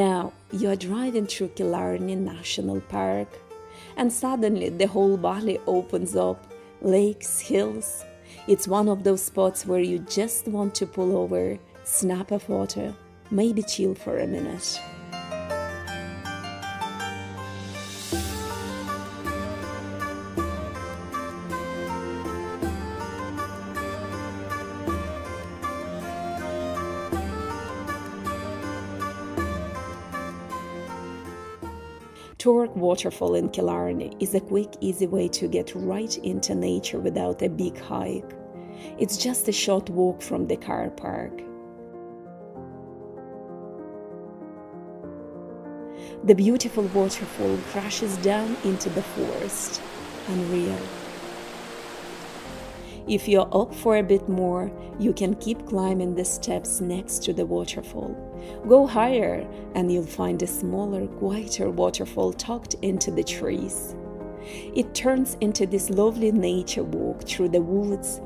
Now, you're driving through Killarney National Park, and suddenly the whole valley opens up, lakes, hills. It's one of those spots where you just want to pull over, snap a photo, maybe chill for a minute. Torc Waterfall in Killarney is a quick, easy way to get right into nature without a big hike. It's just a short walk from the car park. The beautiful waterfall crashes down into the forest. Unreal. If you're up for a bit more, you can keep climbing the steps next to the waterfall. Go higher and you'll find a smaller, quieter waterfall tucked into the trees. It turns into this lovely nature walk through the woods,